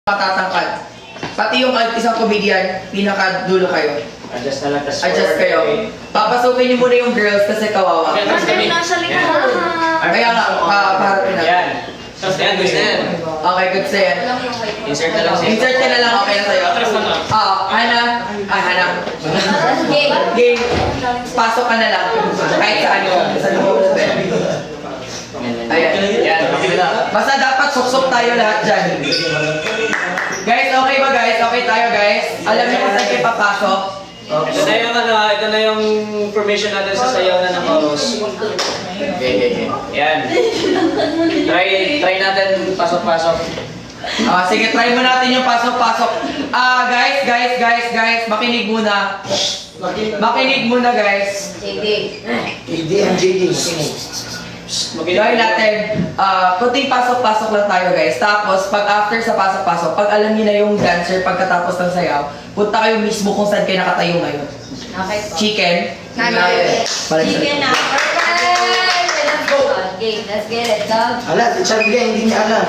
matatangkad. Pati yung isang comedian, pinaka-dulo kayo. Adjust na lang. Adjust kayo. Papasukin niyo muna yung girls kasi kawawa. Kasi nasa likod. Kaya nga, paharapin na. Yan. Tapos yan, gusto yan. Okay, good sa yan. Insert na lang siya. Insert ka na lang, okay na sa'yo. Hana. Hana. Game. Pasok ka na lang. Kahit saan yun. Sa loob. Ayan. Yan, okay na. Basta dapat suksok tayo lahat dyan. Guys, okay ba guys? Okay tayo guys? Alam niyo kung saan kayo papasok? Ito na yung formation natin sa sayaw na ng chorus. Yan. Try natin pasok-pasok. Sige, try mo natin yung pasok-pasok. Guys, makinig muna. Makinig muna guys. JD. Gawin natin, kunting pasok-pasok lang tayo guys. Tapos, pag after sa pasok-pasok, pag alam niyo na yung dancer pagkatapos ng sayaw, punta kayo mismo kung saan kayo nakatayo ngayon. Okay. Chicken. Chicken na. Perfect! Let's go. Okay, let's get it, dog. Ala, teacher Bigay, hindi niya alam.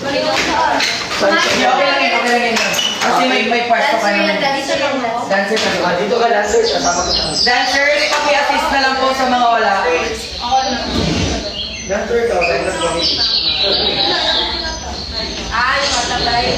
Okay lang yun. Kasi may pwesto ka naman. Dancer lang. Dancer ka naman. Dito ka dancer, kasama kita. Dancers, paki-assist na lang po sa mga wala. Dancer ka, dancer ka. Ay, matabay.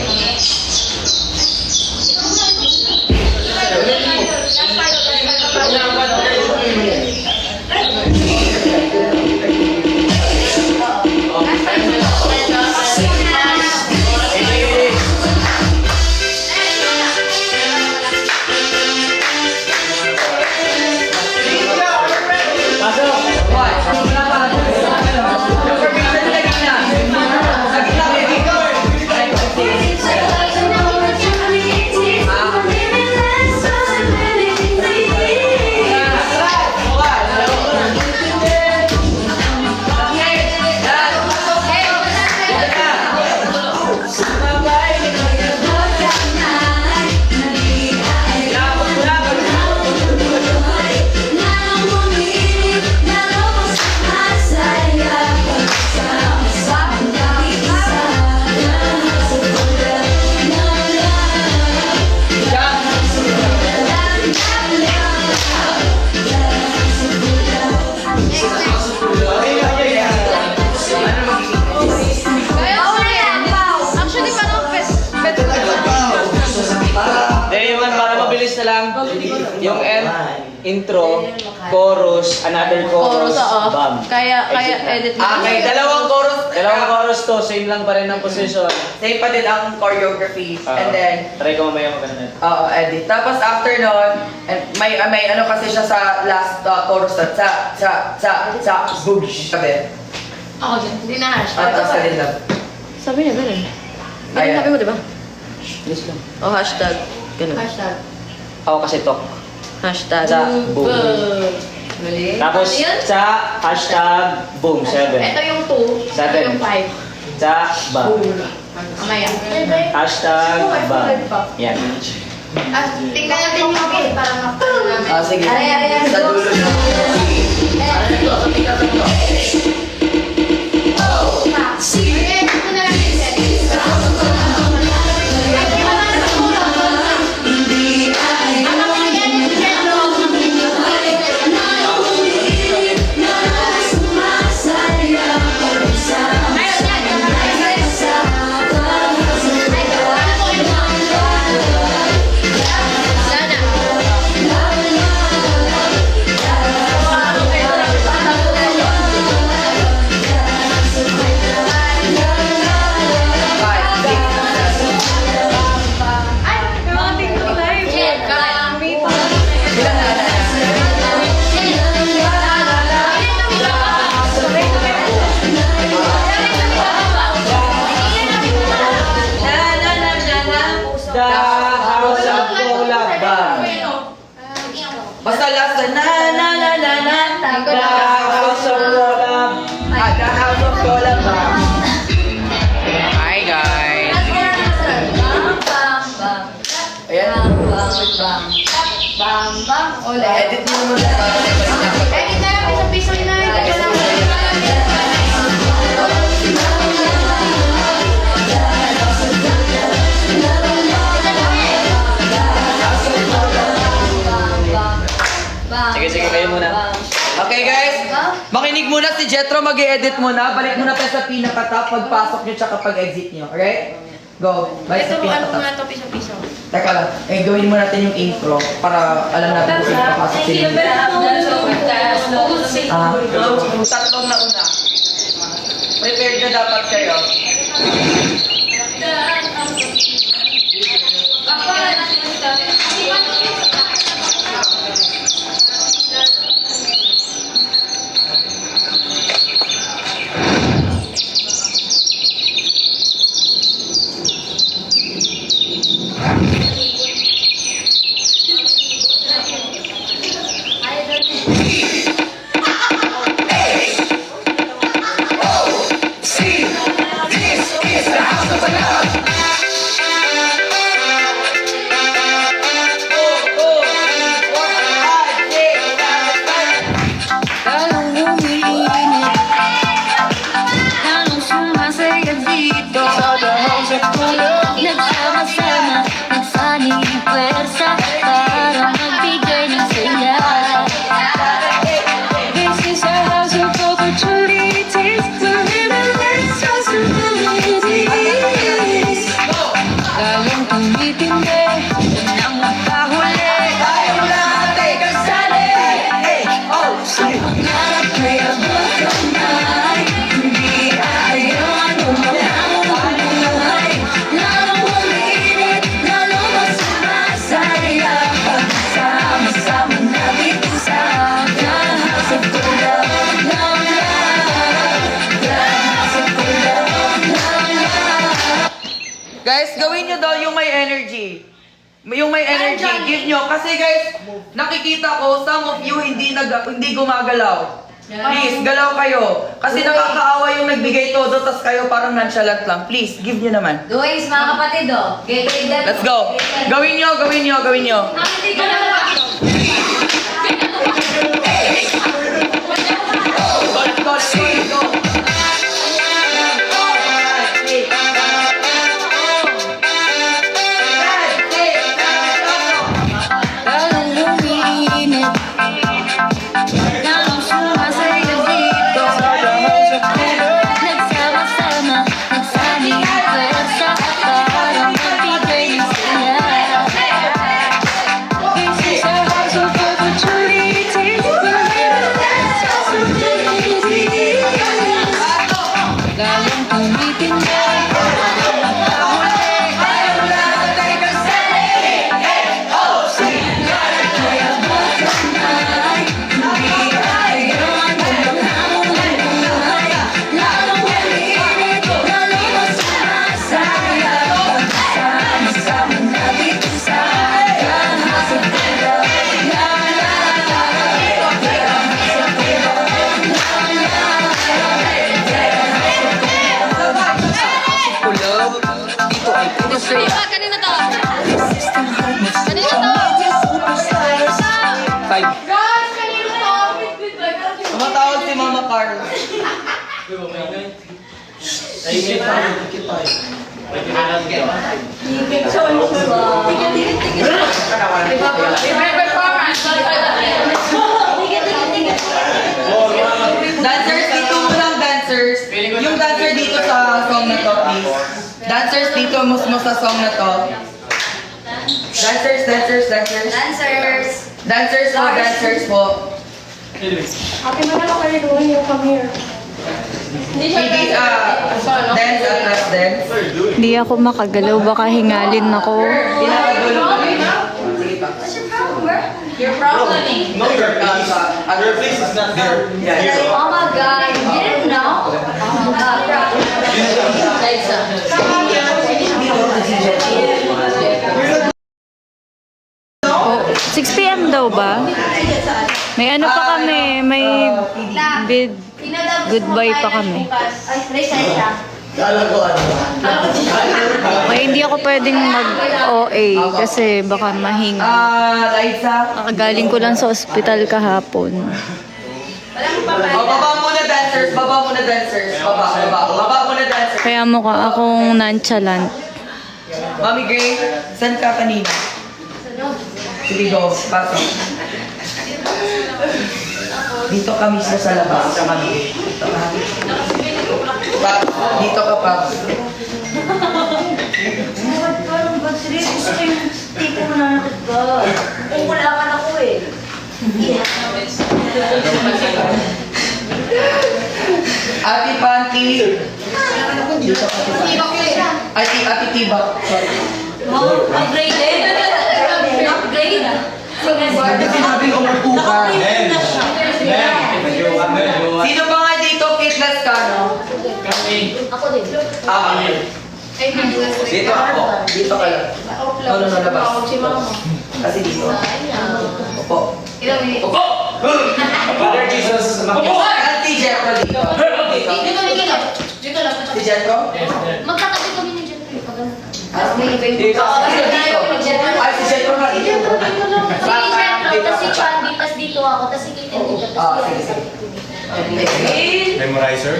Yung end, intro, chorus, another chorus, bam. Kaya edit mo. Okay, dalawang chorus. Dalawang chorus to, same lang pa rin ang position. Same pa din ang choreography. And then, try ko mamaya maganda. edit. Tapos after nun, may ano kasi siya sa last chorus na boom. Sabi. Ako dyan. Hindi na hash. Tapos sa din lang. Sabi niya, ganun. Ayan. Sabi mo, di ba? Bilis lang. O, hashtag. Ganun. Hashtag. Ako kasi to. Hashtag. Sa boom. Mali. Tapos Ano yun? sa hashtag boom 7. Ito yung 2. Ito Seven. yung 5. Sa bam. Mamaya. Hashtag bam. Yan. Tingnan natin yung game para makapala namin. Sige. Are. Sa dulo na. Basta last na The House of Collab. The House of Collab. Hi guys. Ayan. Bam, bam. Ulit. Edit mo muna. Edit na lang, isang piso na. Makinig muna si Jetro, mag-i-edit muna. Balik muna tayo sa pinaka-top, pagpasok nyo tsaka pag-exit nyo. Alright? Go. Balik sa Ito, ano pinaka-top. muna to, piso-piso. Teka lang, gawin muna natin yung intro para alam natin kung sino papasok Thank you, sila. Yung tatlong na una. Prepared na dapat kayo. Lalong umiinit, lalong sumasaya dito. Nagsama-sama, nagsaning pwersa para magbigay ng saya. This is a house of opportunities, we're limitless possibilities. Lalong tumitindi, unang magpahuli. Pangarap ay abot kamay, hindi ayaw anong mabuhay. Lalong umiinit, lalong mas sumasaya. Pagkasama-sama natin sa House of Love, love, love. House of Love, love, love. Guys, gawin nyo daw yung may energy. Yung may energy, give nyo. Kasi guys, nakikita ko, some of you hindi gumagalaw. Please, galaw kayo. Kasi nakakaawa yung nagbigay todo, tas kayo parang nonchalant lang. Please, give nyo naman. Doings, mga kapatid, oh. Get that. Let's go. Gawin nyo, gawin nyo, gawin nyo. Nakapatid ka na ba? Let's go, let's go, let's go. Lalong umiinit, lalong sumasaya dito. Nagsama-sama, nagsaning pwersa para magbigay ng saya. This is a house of opportunities, we're limitless possibilities. Lalong tumitindi, lalong magpahuli. Kanina to? Kanina to? Five. Tumatawag si Mama Carl. Dancers, dito mo lang dancers. Yung dancer dito sa song na to, please. Dancers dito mo sa song na to. Dancers, dancers, dancers. Dancers. Dancers po, dancers po. Hindi, dance at last dance. Hindi ako makagalaw, baka hingalin ako. Pinakagulo ko rin. Sige pa. What's your problem, bro? You're probleming. No, your face is not there. Yeah. Oh my God, you didn't know? Oh my God. Lights up. Oh, 6 p.m. daw ba? May ano pa kami, may bid. Goodbye pa kami. Ay, recite lang. Ay, hindi ako pwedeng mag-OA kasi baka mahinga. Liza. Nakagaling ko lang sa ospital kahapon. Baba muna dancers, baba muna dancers. Baba muna dancers. Kaya mukha akong nonchalant. Mami Gray, saan ka kanina? Sige, go. Pasok. Dito ka mismo sa labas. Dito ka. Paps, dito ka, Paps. Parang ba, seryoso gusto ko yung tipo mo na ba? Kung wala ka na ko eh. Ate Panty. Dito ka, Ate Panty. Ate Tibak. Sorry. Oh, upgraded? Upgrade? Hindi sinabi ko magtuka. Sino ba nga dito kitless ka, no? Ako din. Ah, dito ako. Dito ka lang. No, labas. Kasi dito. Opo. Opo! Father Jesus, Opo! Ate Jetro dito. Dito lang. Si Jetro? Magkatabi kami ni Jeffrey. Dito. Ay, si Jetro nga dito. Tapos si Chandy, tapos dito ako, tapos si Kitten dito. Ah, sige, sige. memorizer.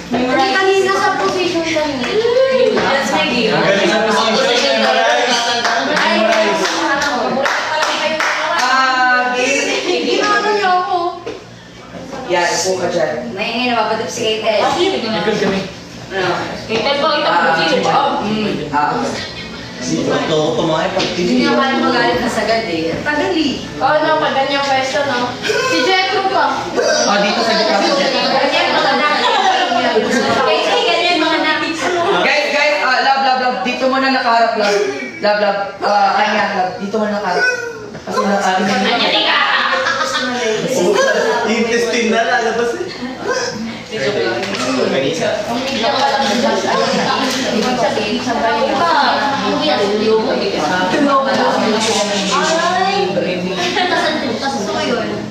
Hindi kanina sa position kanina. That's my game. Ang galing sa position, memorize. Memorize. Game. Ginano niyo ako. Yan, upo ka dyan. May nababatip si Kitten. Kailan ba kita mo sino ba? Ito, tumahay pag Hindi niya kaya magalit na sagad eh. Tagal eh. Oo, no, pag ganyan pwesto, no? Si Jetro pa. Dito sa gitna si Jetro. Ganyan mga nakikita. Kaya ganyan mga nakikita. Guys, love. Dito mo na nakaharap, love. Love. Anya, love. Dito mo na nakaharap. Kasi intestine na lalabas eh.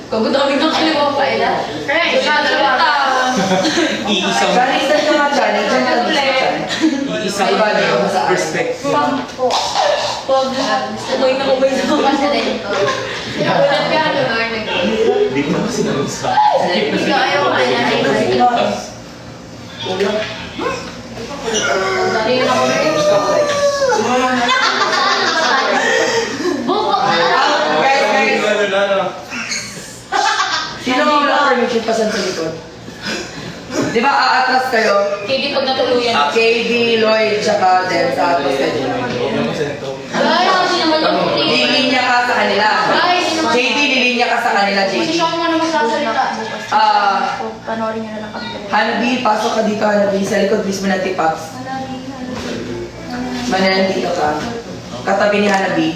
Kagudamig ng kaliwa pa, Ella. Correct. Iisang Johnny, saan ka nga, Johnny? Diyan ka dito. Iisang respect. Umay na. Wala ka, ano, Arne. Hindi ko naman sinabi sa Hindi ka ayaw ka na. Guys. Sino mo wala permission pasan sa likod? Di ba aatras kayo? KD pag natuluyan. KD, Lloyd, tsaka Del sa atas kayo. Ay, kasi naman yung Lilinya ka sa kanila. JD, lilinya ka sa kanila, JD. Posisyon nga naman sasalita. Panoorin niyo na lang kami. Hanabi, pasok ka dito, Hanabi. Sa likod mismo ng tipaps. Manalan dito ka. Katabi ni Hanabi.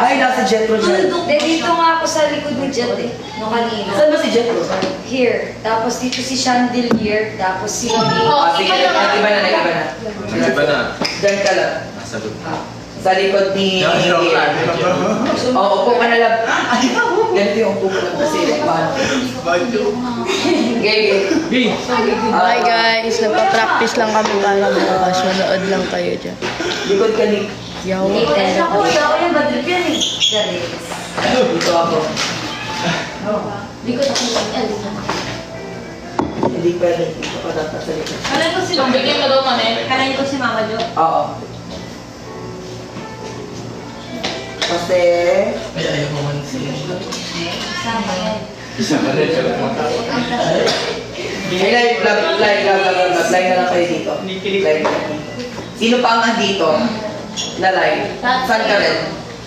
Ay, nasa Jetro dyan. Dito nga ako sa likod ni Jet eh. No kanina. Saan ba si Jetro? Here. Tapos dito si Chandelier. Tapos si Sige, nag-iba na. Iba na. Diyan ka lang. Nasa loob. Sa likod ni... upo ka na lang. Ganito yung upo ko lang kasi. Paano? Okay. Hi guys, nagpa-practice lang kami para bukas. Manood lang kayo dyan. Likod ka ni... Yaw. Ako yung badrip yan eh. Dito ako. Likod ako yung Hindi pwede. Dito ka dapat sa likod. Kanan ko si Mama. Bigyan ka daw man eh. Kanayin ko si Mama Jo. Oo. Kasi... Ay, ayaw mo man siya. Sama yan. Isa ka rin siya. Live na lang kayo dito. Live. Sino pa ang andito? Na live? Saan ka rin?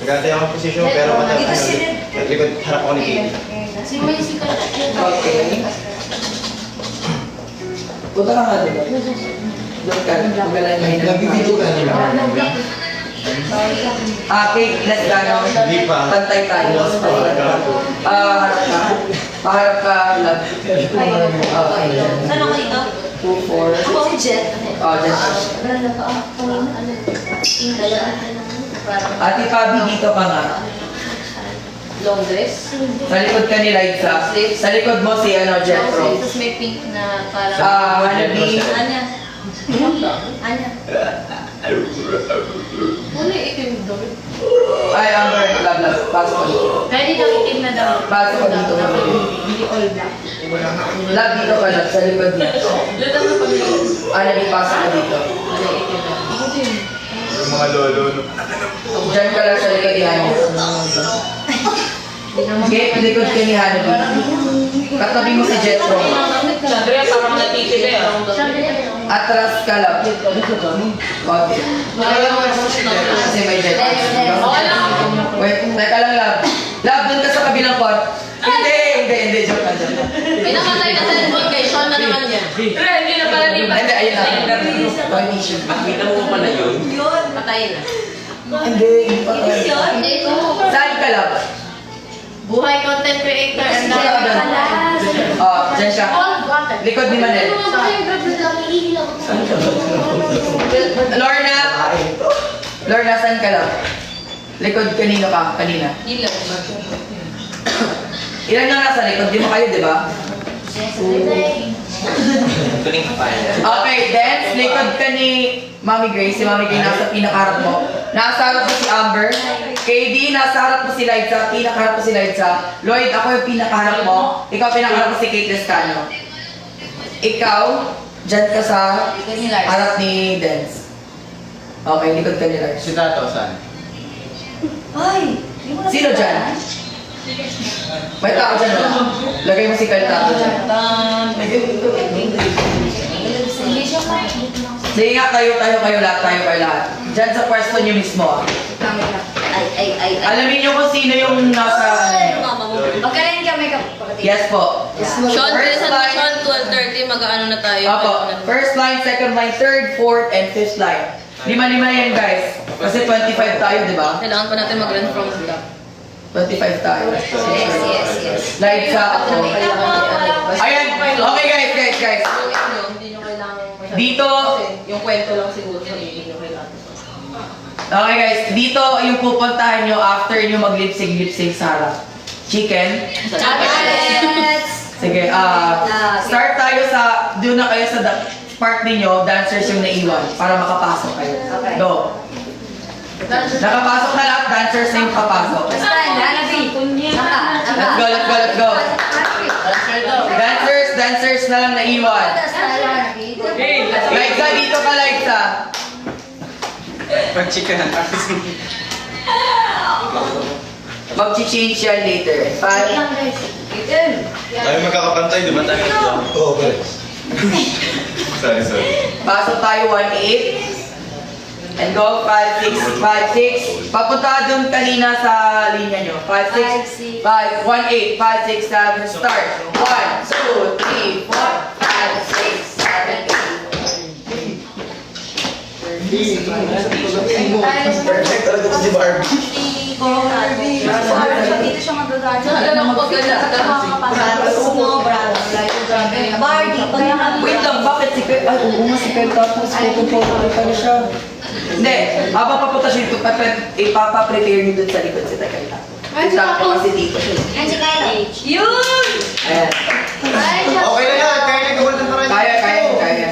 Nagkatay ako ng posisyon pero Dito si Red. naglikod harap ako ni Katie. Si May si Okay. Punta ka nga doon. Doon ka. Magalang kayo na. Okay, let's go. Hindi pa. Pantay tayo. Harap ka. Paharap ka. Love. Okay. Saan ako dito? 2, 4. Ako si Jet. Dyan. Ate Fabi, dito ka nga. Long dress. Sa likod ka ni Liza. Sa likod mo si Jetro. Tapos may pink na parang... Hanabi. Anya. Anya. Wala itim daw. Ay, Amber. Love. Pasok ka dito. Pwede daw itim na daw. Pasok ka dito. Hindi all black. Love, dito ka lang. Sa likod niya. Luto na pag Hanabi, pasok ka dito. wala itim na. Ako din. Yung mga lolo. Diyan ka lang sa likod niya. Okay, likod ka ni Hanabi. Katabi mo si Jetro. Sandra, parang natitila eh. Atras ka lang. Okay. Kasi may Jetro. Wait, teka lang, Lab. Lab, dun ka sa kabilang part. Hindi. Joke lang. Pinamatay na sa cellphone kay Sean na naman yan. Hindi na pala di ba? Hindi, ayun na. Condition. Nakita mo pa na yun? Patayin na. Hindi. Hindi ito. Saan ka, Lab? Buhay content creator. Ang Saan ka, Lab? Dyan siya. Likod ni Manel. Lorna, saan ka, Lab? Likod kanino ka? Kanina. Ilan nga nasa likod? Di mo kayo, di ba? Tuling pa. Okay, dance. Likod ka ni Mami Grace. Si Mami Grace nasa pinakaharap mo. Nasa harap mo si Amber. KD, nasa harap mo si Liza. Pinakaharap mo si Liza. Lloyd, ako yung pinakaharap mo. Ikaw pinakaharap mo si Kate Descano. Ikaw, dyan ka sa harap ni Dance. Okay, likod ka ni Lars. Si Tato, saan? Sino dyan? May tao dyan, wala? Lagay mo si Kyle Tato dyan. Sige nga, tayo lahat. Dyan sa pwesto niyo mismo. Alamin niyo kung sino yung nasa... Magkalain kami kapatid. Yes po. Sean, bilisan mo line. Sean, 12:30, mag-ano na tayo. Apo. First line, second line, third, fourth, and fifth line. Lima-lima yan, guys. Kasi 25 tayo, di ba? Kailangan pa natin mag-run from the top. 25 tayo. Yes. Live sa ako. Ayan. Okay, guys. Hindi nyo kailangan. Dito, Yung kwento lang siguro, hindi nyo kailangan. okay guys, dito yung pupuntahan nyo after nyo mag-lip-sync sa harap. Chicken. Sige, start tayo sa, doon na kayo sa part ninyo, dancers yung naiwan, para makapasok kayo. Okay. Go. Nakapasok na lahat, dancers na yung papasok. Let's go. Dancers na lang naiwan. Liza, dito ka, Liza. Pag-chicken ang Mag-change yan later. 5. Tayo magkakapantay, di ba tayo? Oo, sorry. Pasok tayo 1-8. And go 5-6, 5-6. Papunta doon kanina sa linya nyo. 5-6, 5-1-8, 5-6, 7, start. 1, 2, 3, 4, 5, 6, 7, 8. Perfect talaga to si Barbie. Dito siya Wait lang, bakit si Kyle? Ay, oo nga si Kyle tapos pupunta pala siya. Hindi, habang papunta siya dito, ipapa-prepare niyo dun sa likod si Kyle. Tapos kasi dito siya. Yun! Ayan. Okay na yan, kaya nagawal ng parang. Kaya.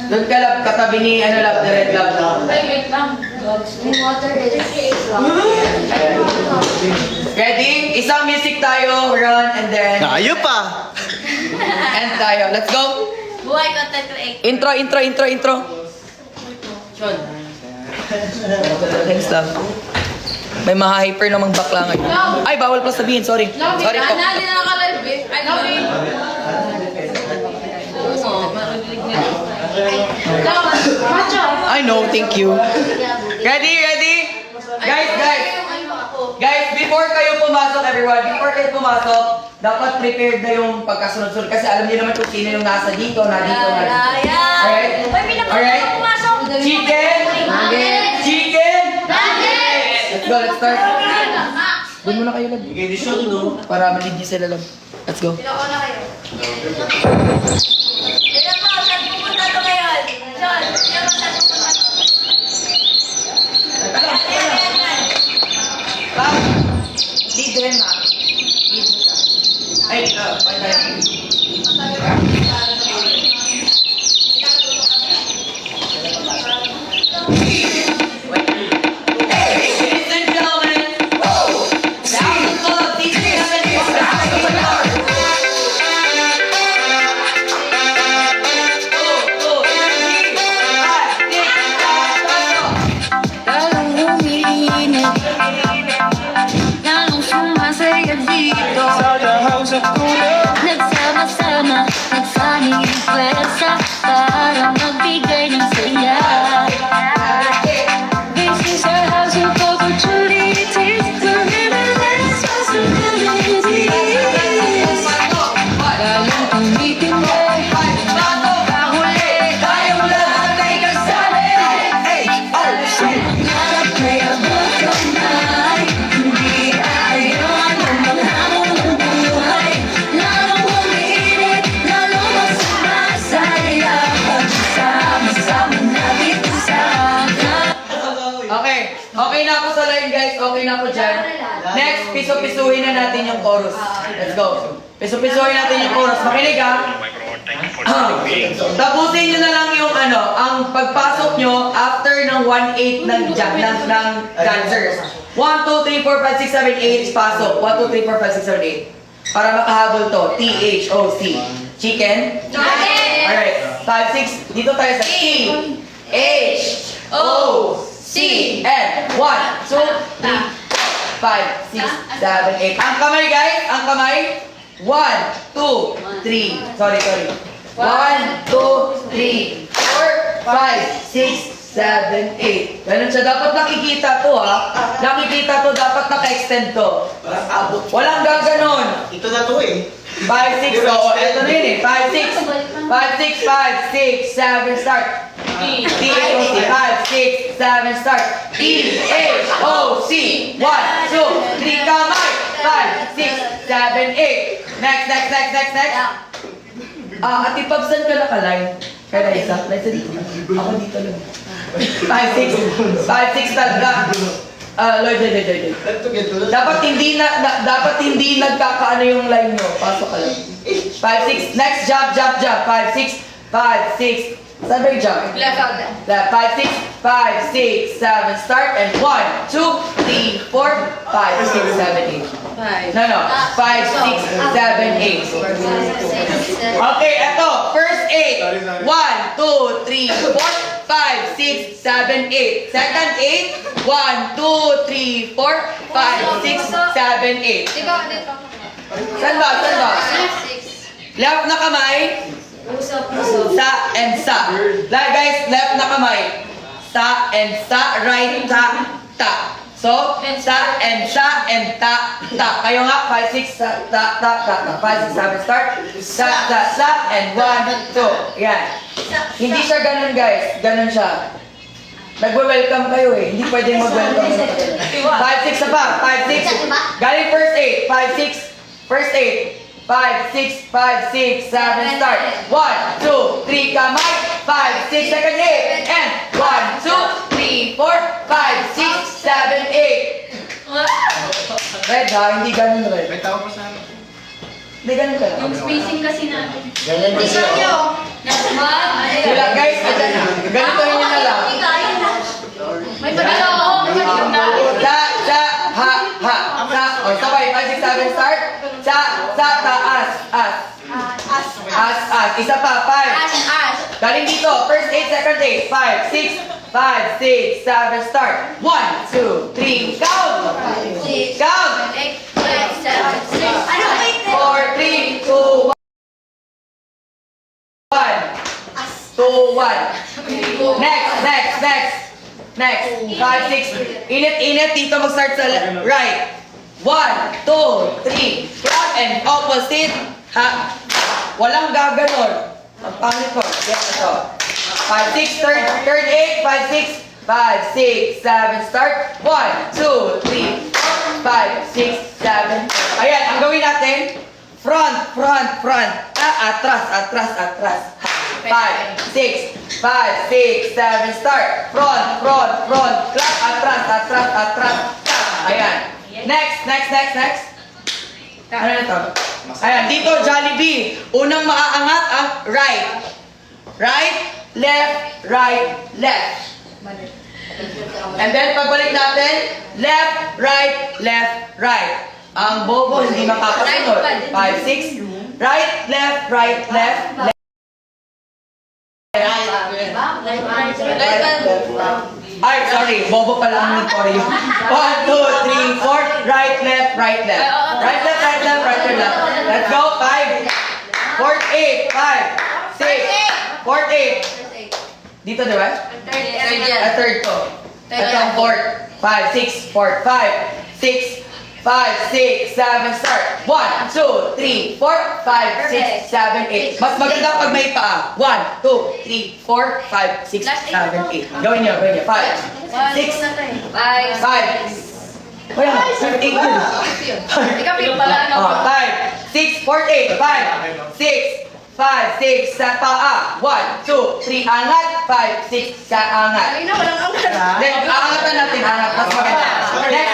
Doon ka lab, katabi ni Lab, the red lab. Wait lang. Water is Ayan. Ready? Isang music tayo, run, and then... Ayaw pa! End tayo. Let's go! Buhay content creator. Intro. Sean. Thanks lang. May maha-hyper namang bakla ngayon. Ay, bawal pa sabihin. Sorry po. Hindi na nakalive eh. I love you. Oo, marinig nila. I know, thank you. Ready? Guys, before kayo pumasok, everyone, dapat prepared na yung pagkasunod-sunod. Kasi alam niyo naman kung sino yung nasa dito, na dito. Alright? Chicken! Let's start. Doon muna kayo, Lab. Bigay di siya, no? Para malid niyo sila, Lab. Let's go. Ilan po, saan pupunta to ngayon? John, ilan po saan pupunta to? Lead din, ma. Lead mo siya. Ay, Ladies and gentlemen, now the club DJ Heaven is back in the yard. Go, energy. 5, Okay na ako sa line, guys. Okay na ako dyan. Next, piso-pisuhin na natin yung chorus. Let's go. Piso-pisuhin natin yung chorus. Makinig ha. Tapusin nyo na lang yung ang pagpasok nyo after ng 1-8 ng dancers. 1, 2, 3, 4, 5, 6, 7, 8, pasok. 1, 2, 3, 4, 5, 6, 7, 8. Para makahabol to. T-H-O-C. Chicken? Alright. 5, 6. Dito tayo sa T-H-O-C. And 1, 2, 3, 4, 5, 6, 7, 8. Ang kamay, guys. Ang kamay. 1, 2, 3. Sorry. 1, 2, 3, 4, 5, 6, 7, 8. Ganun siya. Dapat nakikita to ha. Nakikita to. Dapat naka-extend to. Walang gaganon. Ito na to eh. 5, 6. Oo, eto na yun eh. 5, 6. 5, 6, 5, 6, 7, start. T-H-O-C. 5, 6, 7, start. T-H-O-C. 1, 2, 3, kamay. 5, 6, 7, 8. Next. Ate Pabs, saan ka naka-line? Kaya isa. Nasa dito. Ako dito lang. 5, 6 talaga. Lloyd. Dapat hindi nagkakaano yung line nyo. Pasok ka lang. 5, 6. Next, jump. 5, 6. Saan ba yung jump? Left. 5, 6, 7, start, and 1, 2, 3, 4, 5, 6, 7, 8. No. 5, 6, 7, 8. Okay, eto. First 8. 1, 2, 3, 4, 5, 6, 7, 8. Second 8. 1, 2, 3, 4, 5, 6, 7, 8. Saan ba? Left na kamay. Sa and sa. Guys, left na kamay. Sa and sa, right, ta. So, sa and ta. Kayo nga, 5, 6, ta. 5, 6, 7, start. Sa, and 1, 2. Yan. Hindi siya ganun, guys. Ganun siya. Nagwe-welcome kayo eh. Hindi pwedeng mag-welcome. 5, 6 na pa. 5, 6. Galing first 8. 5, 6. First 8. 5, 6, 7, start. 1, 2, 3, kamay. 5, 6, second 8. And 1, 2, 3, 4, 5, 6, 7, 8. Red ha, hindi ganun red. May tao pa sa amin. Hindi ganun ka lang. Yung spacing kasi natin. Ganyan ba siya? Sila guys, ganito rin nyo na lang. May pagkala ako. Sa, o sabay, 5, 6, 7, start. Sa, taas, as. Isa pa, 5. Galing dito, first 8, second 8. 5, 6, 7, start. 1, 2, 3, count! Count! 4, 3, 2, 1. 2, 1. Next. 5, 6. Init. Dito mag-start sa right. 1, 2, 3. Front and opposite. Ha? Walang gaganon. Ang pangit ko. Yes, ito. 5, 6, third 8. 5, 6, 7, start. 1, 2, 3, 5, 6, 7. Ayan, ang gawin natin. Front. Atras. 5, 6, 7, start. Front. Clap, atras. Ayan. Next. Ano na to? Ayan, dito, Jollibee. Unang maaangat, right, left. And then, pagbalik natin, left, right. Ang bobo, hindi makakasunod. 5, 6. Right, left. Ay, sorry. Bobo pala ang Nicorio. 1, 2, 3, 4. Right, left. Right, left. Let's go. 5. 4, 8. 5, 6. 4, 8. Dito, di ba? Third to. Ito ang 4. 5, 6, 4, 5, 6, 5, 6, 7, start. 1, 2, 3, 4, 5, 6, 7, 8. Mas maganda pag may paa. 1, 2, 3, 4, 5, 6, 7, 8. Gawin niyo. 5, 6, 5. Kaya nga, 8 yun. Ikaw, pala 5, 6, 4, 8. 5, 6, 5, 6, sa paa. 1, 2, 3, angat. 5, 6, sa angat. Ay na, walang angkat. Then, aangatan natin, angat. Mas maganda. Next.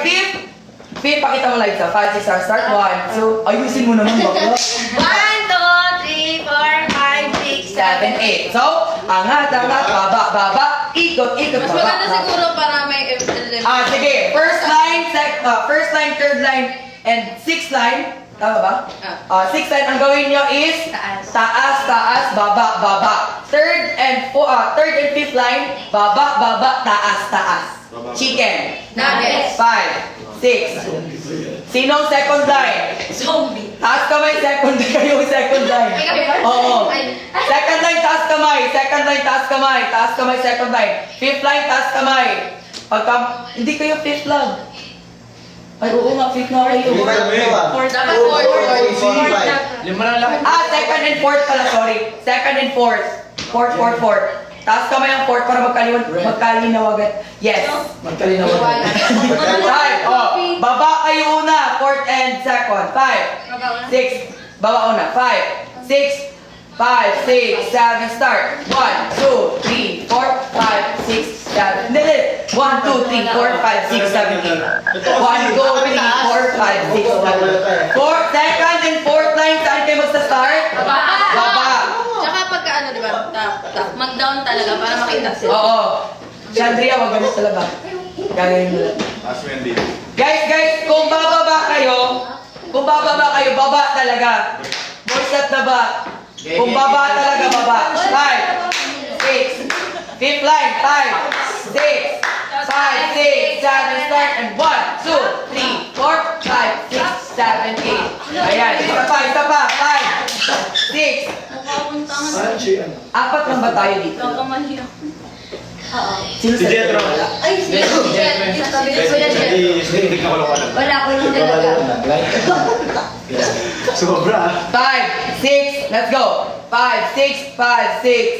Fifth. Fifth, pakita mo lights, 5, 6, start. 1, 2, ayusin mo naman, bakla. 1, 2, 3, 4, 5, 6, 7, 8. So, angat, baba. Ikot, Mas baba. maganda siguro para may Sige. First line, third line, and sixth line. Tama ba? Sixth line, ang gawin nyo is taas, baba. Third and fifth line, baba, taas. Chicken. Nuggets. 5, 6. Sinong second line? Zombie. Taas kamay, second line. Yung second line. Oo. Second line, taas kamay. Second line, taas kamay. Taas kamay, second line. Fifth line, taas kamay. Hindi kayo fifth lang. Ay, oo nga, fifth na kayo. Dapat fourth. Lima na lang. Second and fourth pala, sorry. Second and fourth. Fourth. Taas kamay ang fourth para magkalinawagan. Yes, magkalinawagan. 5, baba kayo una. Fourth and second. 5, 6, baba una. 5, 6, 5, 6, 7, start. 1, 2, 3, 4, 5, 6, 7. Hindi. 1, 2, 3, 4, 5, 6, 7, 8. 1, 2, 3, 4, 5, 6, 7, 8. Second and fourth line, saan kayo magsa-start? Baba. Tsaka pagka ano, di ba? Mag-down talaga para makita sila. Oo. Chandria, wag ganun talaga. Gagawin mo lang. Guys, kung bababa kayo, baba talaga. Boys at the back. Kung baba talaga, baba. 5, 6, fifth line, 5, 6, 7, start, and 1, 2, 3, 4, 5, 6, 7, 8. Ayan, isa pa, 5, 6. Apat lang ba tayo dito? Sino Si Jetro. Ay, sige. Wala ko lang talaga. Sobra. 5, 6, let's go. 5, 6,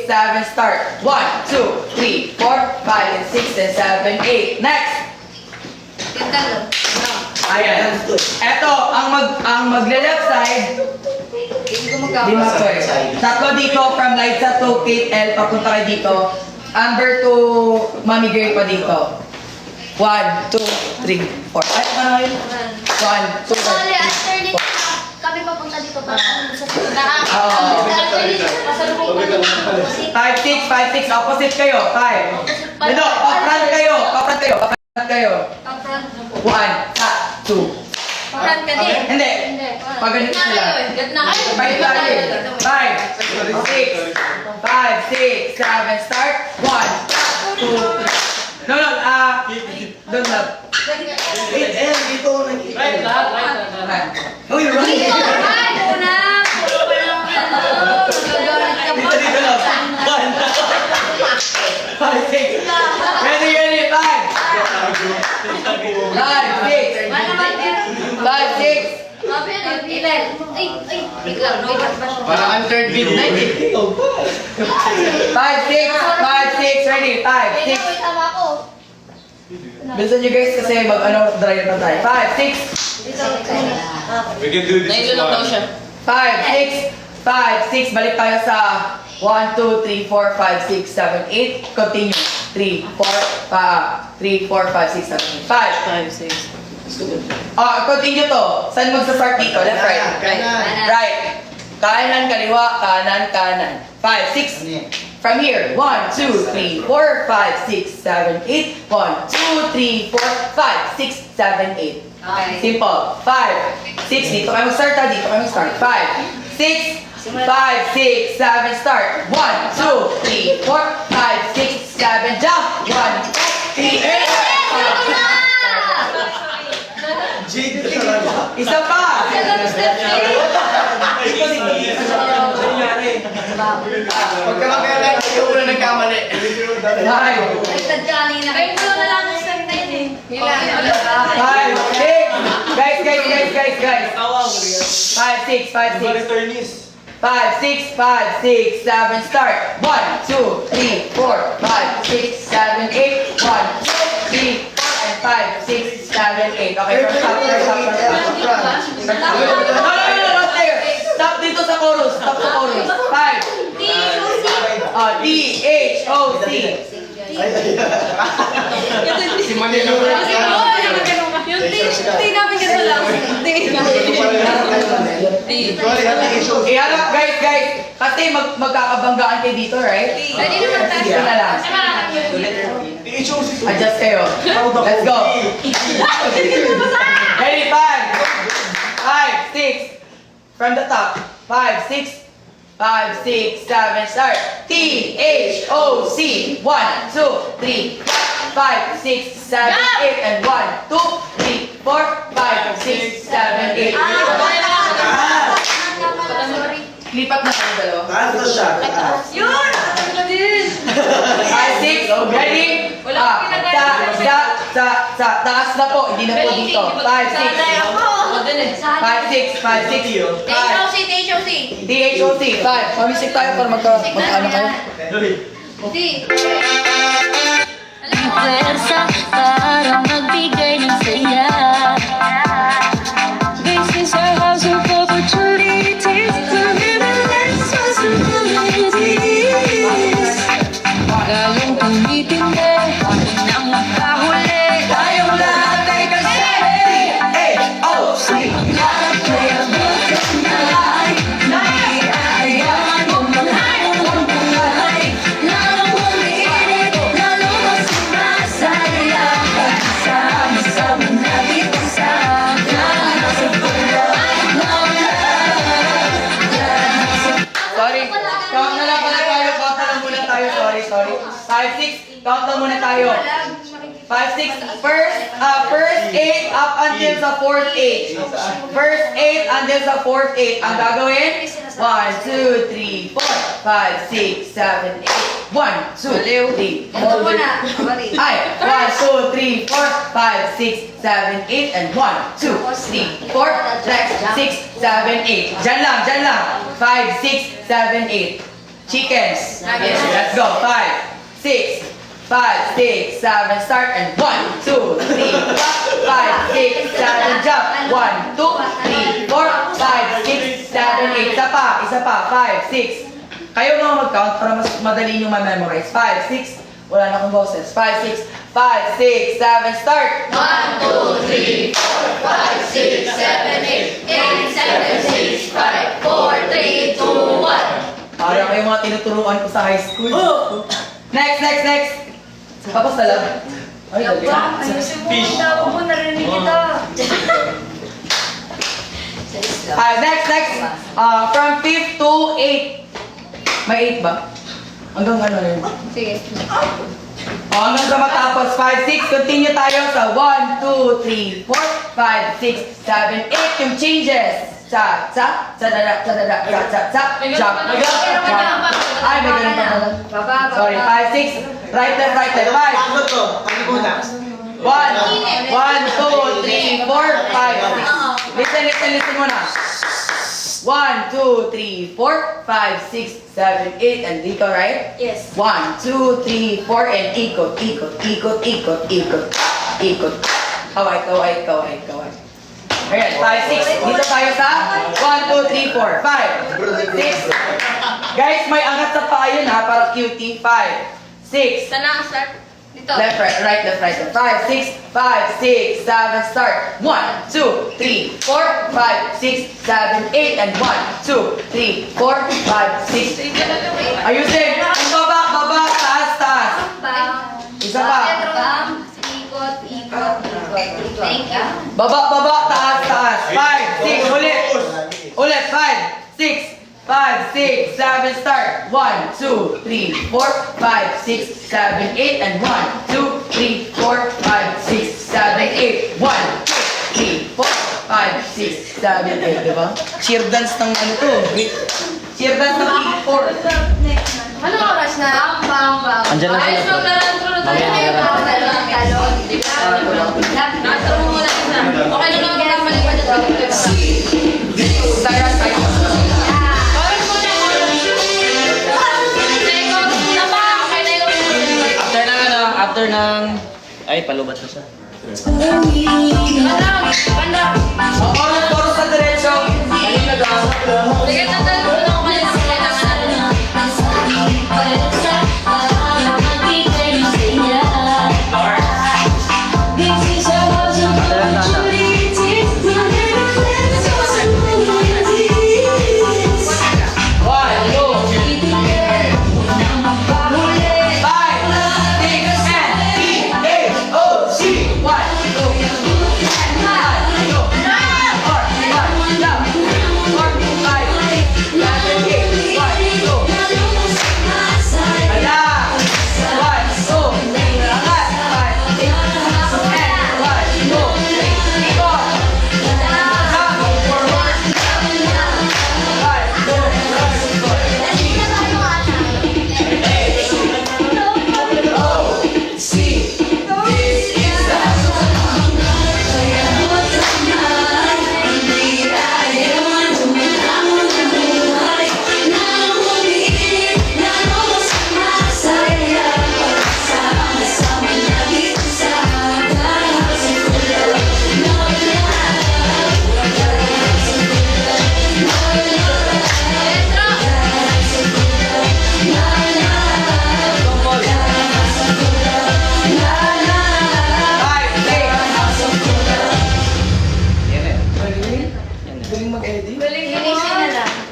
7, start. 1, 2, 3, 4, 5, and 6, and 7, 8. Next. Ayan. Eto, ang magle-left side, lima ko eh. Tatlo dito, from Liza to Kate L, papunta kayo dito. Amber to Mami Girl pa dito. 1, 2, 3, 4. Ay, ano kayo? 1, 2, Sorry, 3, after 4. dito, kami papunta dito para sa Oo. After dito, pasalubong kami. 5, 6, opposite kayo. 5. Ano, pa-front kayo. Pa-front kayo. 1, 2. Front ka din. Hindi. Pag ganito sila. 5, 6, 7, start. 1, 2, 3. No, don't love. Dito nakikita. Uy, right. Dito, ay, una. Puro pa lang ano. Nagagalit ka pa. Dito lang. 1, 5, 6. Ready, 5. 5, 6. Wala naman yan. 5, 6. Sabi yan, ilan? Ay, biglang, noibat ba siya? Parang ang third midnight eh. 5, 6, ready, 5, 6. Wait, tama ako. Bilisan nyo guys kasi dry na tayo. 5, 6. Dito, We can do this as one. 5, 6, balik tayo sa 1, 2, 3, 4, 5, 6, 7, 8. Continue. 3, 4, 3, 4, 5, 6, 7, 8. 5, 6. Continue to. Saan magsa-start dito? Left, right? Right. Kanan, kaliwa, kanan. 5, 6. From here. 1, 2, 3, 4, 5, 6, 7, 8. 1, 2, 3, 4, 5, 6, 7, 8. Okay. Simple. 5, 6. Dito kayo mag-start ha. Dito kayo mag-start. 5, 6, 5, 6, 7, start. 1, 2, 3, 4, 5, 6, 7, jump. 1, 2, 3, 8. Isa pa. Huwag ka mag-alala, ikaw na nagkamali. 5, Baliktad ka kanina. Ay, ito na lang ang step na yun eh. 5, 6. Guys. 5, 6, 5, 6. 5, 6, 7, start. 1, 2, 3, 4, 5, 6, 7, 8. 1, 2, 3, 4, and 5, 6, 7, 8. Okay, first stop. No, not there. Stop dito sa chorus. Stop sa chorus. 5. T-H-O-C. Si Manilo. Yung tea namin ganun lang. Iharap guys. Kasi magkakabanggaan kayo dito, right? Pwede naman tayo. Dito na lang. THOC. Adjust kayo. Let's go. Ready? 5, 6. From the top. 5, 6. 5, 6, 7, start. T-H-O-C. 1, 2, 3, 5, 6, 7, 8, and 1, 2, 3, 4, 5, 6, 7, 8. Lipat na kayo dalawa. Taas na siya. Taas. Yun! Ano din? 5, 6, ready? Taas na po, hindi na po dito. 5, 6. Sanay ako. 5, 6, 5, 6. THOC, THOC. THOC, 5. Pamisik tayo para magkaano kayo. T. Pwersa para magbigay ng saya. This is our house of opportunities. Limitless possibilities. Lalong tumitindi nang makahuli. Tayong lahat ay kasali. THOC. Lahat ay abot ka na. Naiaayaman mo mahal ang buhay. Lalong umiinit, lalong mas sumasaya. Sama-sama natin kasama. Sa buhay ng lahat. Sorry. Count na lang pala tayo. Count na lang muna tayo. Sorry. 5, 6. Count na muna tayo. 5, 6. First 8 up until sa fourth 8. First 8 until sa fourth 8. Ang gagawin? 1, 2, 3, 4, 5, 6, 7, 8. 1, 2, 3, 4. Ay, 1, 2, 3, 4, 5, 6, 7, 8, and 1, 2, 3, 4, next, 6, 7, 8. Diyan lang. 5, 6, 7, 8. Chickens. Let's go. 5, 6, 5, 6, 7, start, and 1, 2, 3, 5, 6, 7, jump. 1, 2, 3, 4, 5, 6, 7, 8. Isa pa. 5, 6. Kayo mga mag-count para mas madali nyo ma-memorize. 5, 6. Wala na akong boses. 5, 6, 7, start. 1, 2, 3, 4, 5, 6, 7, 8, 8, 7, 6, 5, 4, 3, 2, 1. Parang kayo mga tinuturuan ko sa high school. Next. Tapos na lang. Ay, dali. Fish. Huwag mo narinig kita. Next. From 5th to 8. May 8 ba? Hanggang ano yun? Sige. Hanggang sa matapos. 5, 6. Continue tayo sa 1, 2, 3, 4, 5, 6, 7, 8. Yung changes. Cha, dada, jump. Ay, may ganun pa pala. Sorry, 5, 6. Right left. 5. Bago to. Ano muna? 1, 2, 3, 4, 5, 6. Listen muna. 1, 2, 3, 4, 5, 6, 7, 8, and dito, right? Yes. 1, 2, 3, 4, and ikot. Kaway. Ayan, 5, 6. Dito tayo sa 1, 2, 3, 4, 5, 6. Guys, may angat sa paa yun ha, para cutie. 5, 6. Saan na start? Dito. Left, right. 5, 6, 7, start. 1, 2, 3, 4, 5, 6, 7, 8, and 1, 2, 3, 4, 5, 6. Ayusin! Ang baba, taas. Isa pa. Ikot. Thank you. Baba, taas. 5, 6, ulit. 5, 6, 7, start. 1, 2, 3, 4, 5, 6, 7, 8, and 1, 2, 3, 4, 5, 6, 7, 8. 1, 2, 3, 4, 5, 6, 7, 8. Diba? Cheer dance ng ano to. Cheer dance ng 4. Ano oras na? Bang. Andyan lang Ayos sila. maglalantro na tayo. Mamaya Talon. Nasa mo muna isa. Okay lang naman kaya malipad at pagkakita. Tayo. Gawin mo na. After ng... Ay, palubat na siya. Banda. Chorus sa diretso. Kanina daw. Sige, tatanong ko lang kayo kung kailangan natin.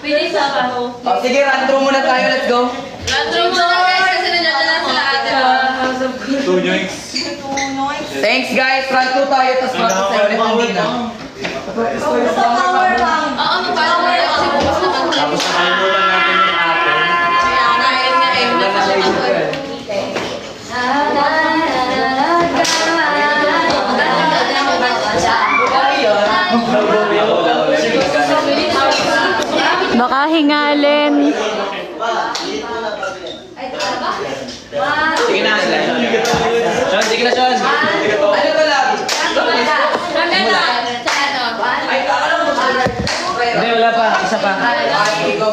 Finish na ba? Oh, sige, run through muna tayo. Let's go. Run-through mo na guys kasi nandiyan na sila ate. Two joints. Thanks guys. Run through tayo. Tapos practice tayo ulit ng dina. Oo, magpasok na kasi bukas naman. Tapos nakalimutan natin yung ate. Kaya nga, wala pa siya mag- Baka hingalin. Sige na, Sean, sige na, Sean. Ano to lang? Ay, kakalang mo. Hindi, wala pa. Isa pa. Ay, go.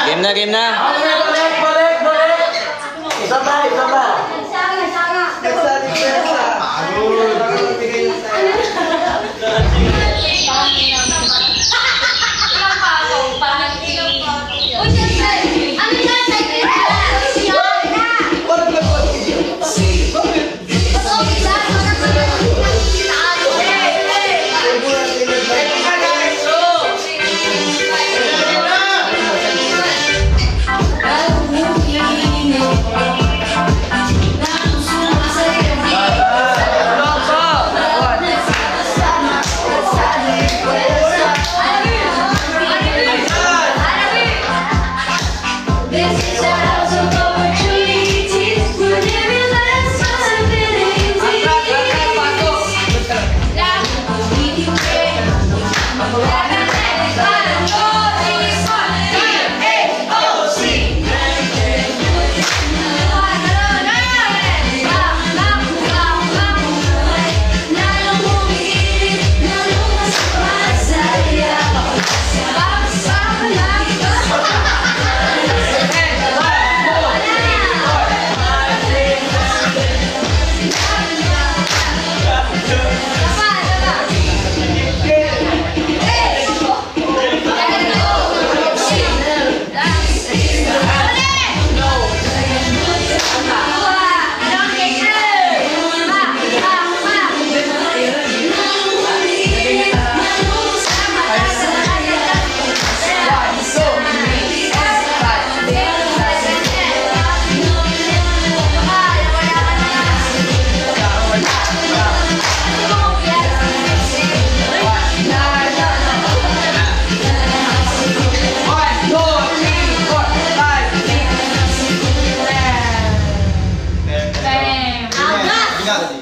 Game na, game na. Isa pa, isa pa.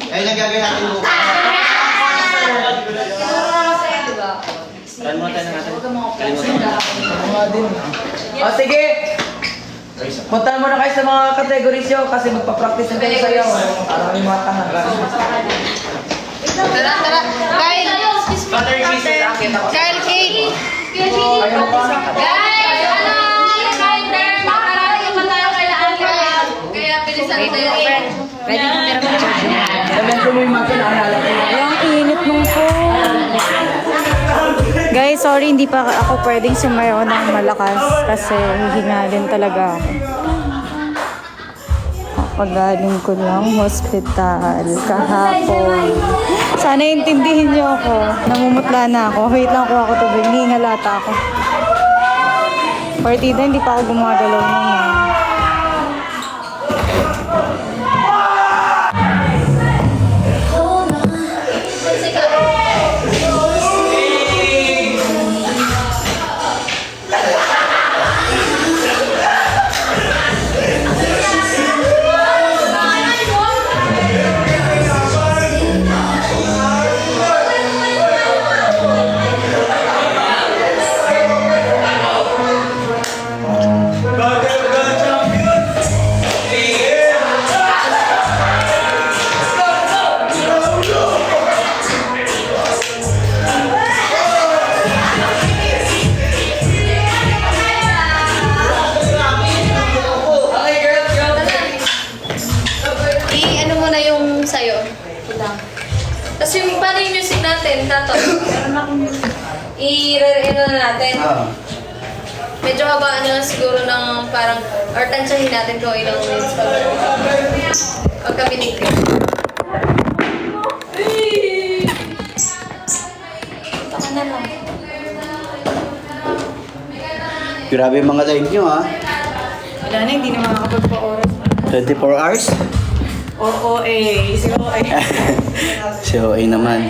Ayun ang gagawin natin bukas. Kalimutan na natin. Kalimutan. O sige. Puntahan mo na kayo sa mga categories nyo kasi magpa-practice na kayo sa'yo. Para may mga tahan. Tara, tara. Guys, Battery pieces, akin ako. Child cake. Ayaw pa. Guys, kahit makarating pa tayo kay Ate. Kaya bilisan tayo. Pwede mo meron ka dyan. Medyo mo yung mga naalala ko. Ay, ang init nung phone. Guys, sorry, hindi pa ako pwedeng sumayaw ng malakas kasi hihingalin talaga ako. Pagaling ko lang hospital kahapon. Sana intindihin niyo ako. Namumutla na ako. Wait lang ko ako tubig. Hihingalata ako. Partida, hindi pa ako gumagalaw nun. Okay, girls, I-ano mo na yung sa'yo. Tapos yung paano yung music natin, Tato? I-re-ano na natin. Medyo habaan na lang siguro ng parang, or tansyahin natin kung ilang minutes pagka binigay. Taka na lang. Grabe yung mga live nyo ha. Wala na, hindi na makakapagpa-oras. 24 hours? Oo, Zero So, ay naman.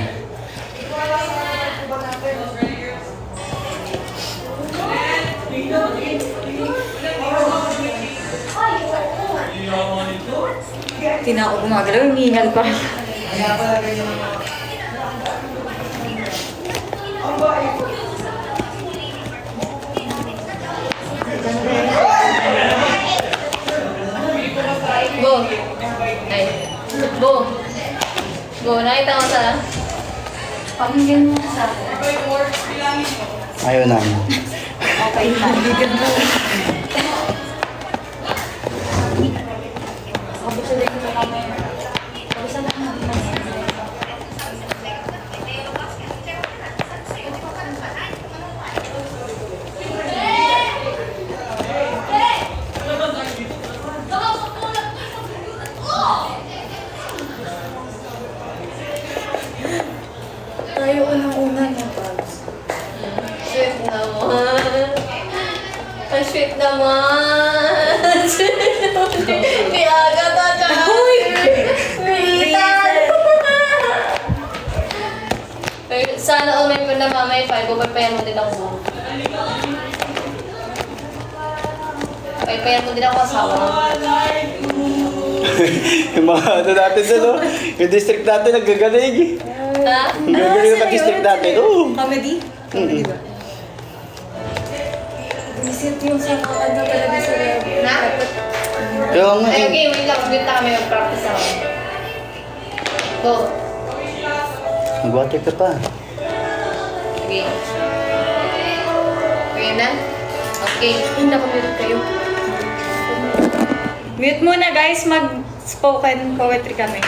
Hindi na ako gumagalaw, hihingal pa. Bo. Ay. Bo. Bo, nakita mo sa... Pakinggan mo sa akin. Ayaw na. Okay, kaibigan mo. Tayo unang-una na, Pabs. Sweet naman. Ang sweet naman. Di agad na siya. Uy! Sana all may na mamay 5 o pagpayan mo din ako. Pagpayan mo din ako asawa. Yung mga ano natin doon, no? Yung district natin nagagaling. Ha? Ang gagaling yung district natin. Oo. Comedy? Comedy ba? Visit yung sa ano talaga sa Na? Kaya nga Ay, eh. okay, wait lang. Wait lang kami mag-practice ako. Go. Mag-water ka pa. Okay. Okay na? Okay. Hindi ako mute kayo. Mute muna guys, mag-spoken poetry kami.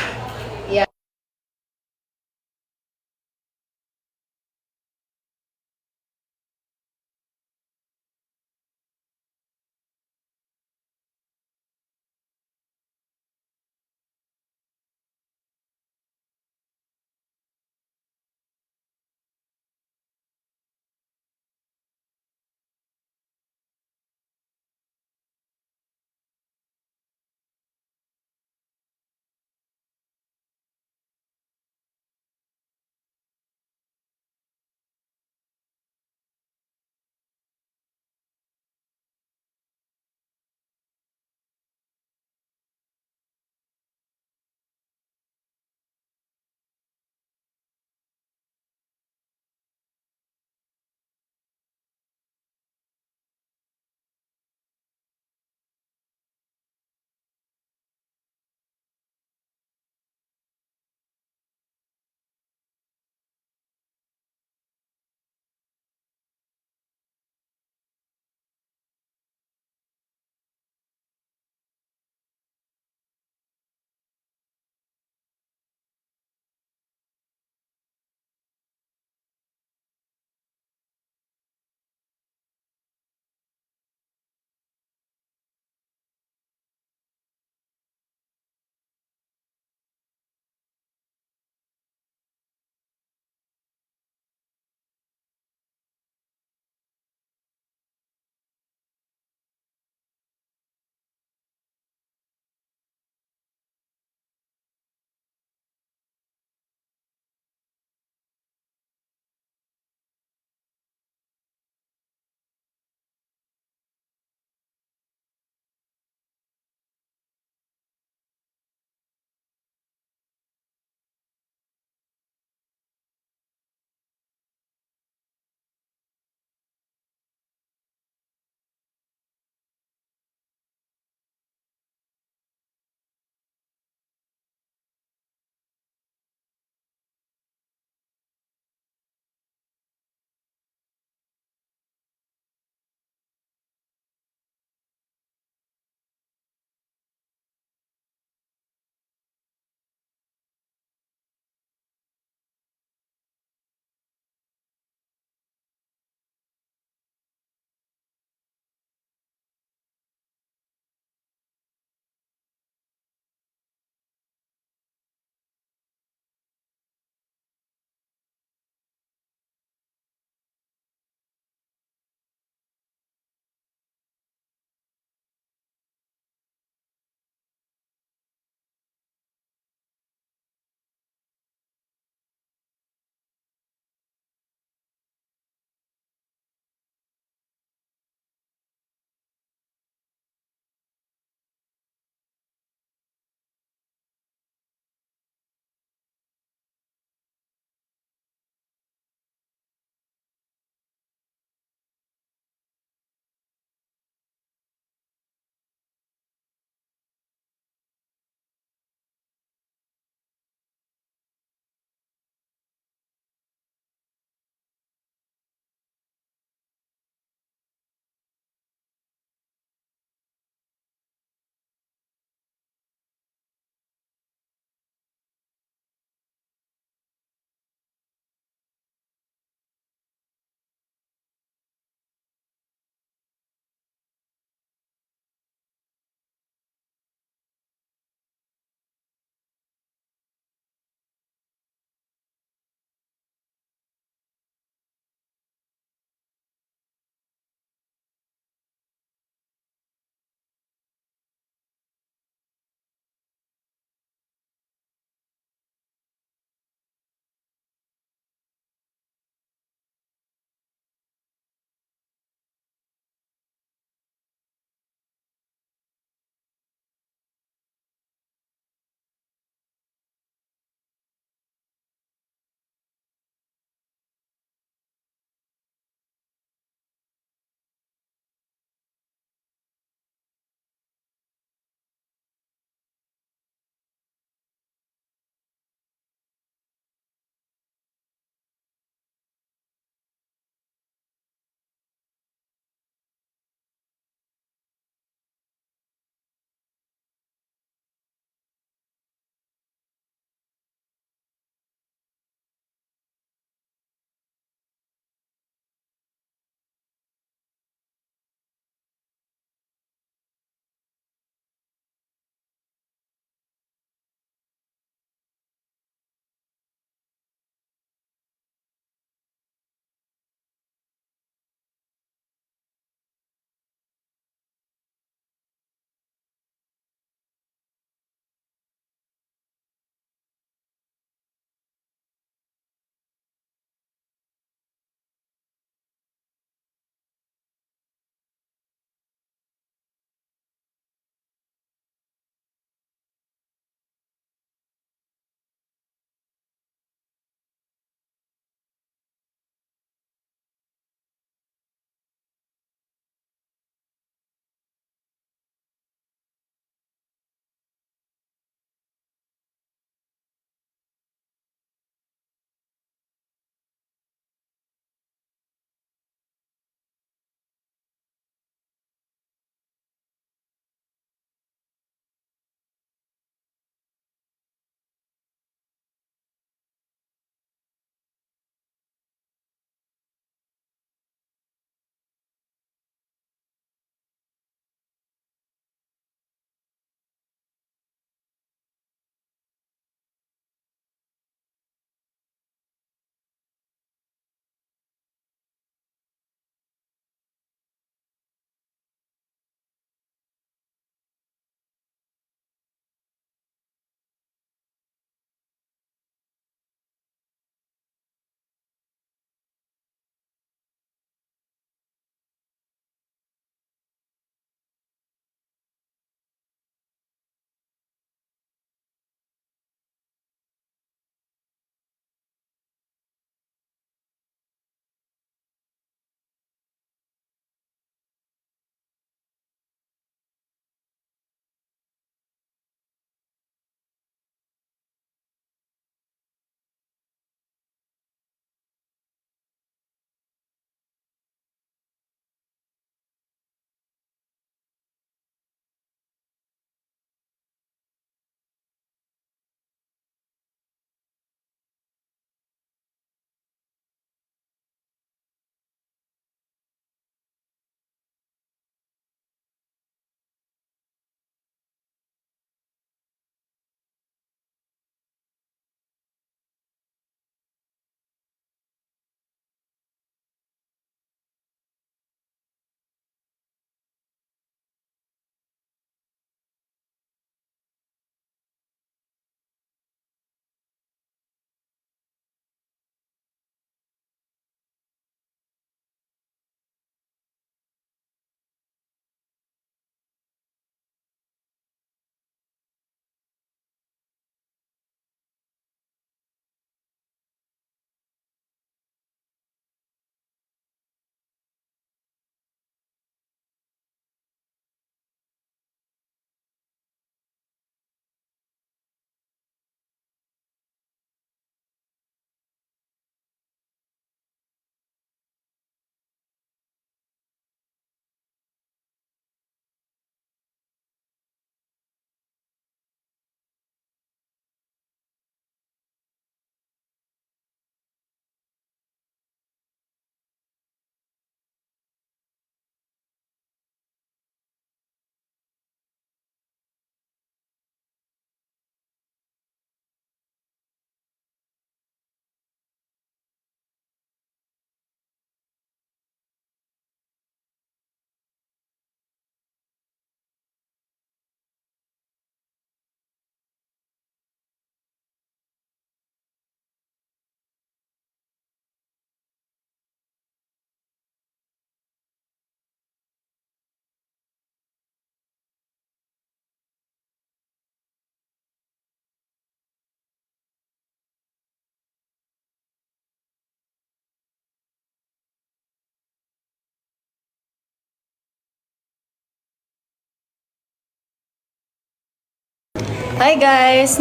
Hi guys!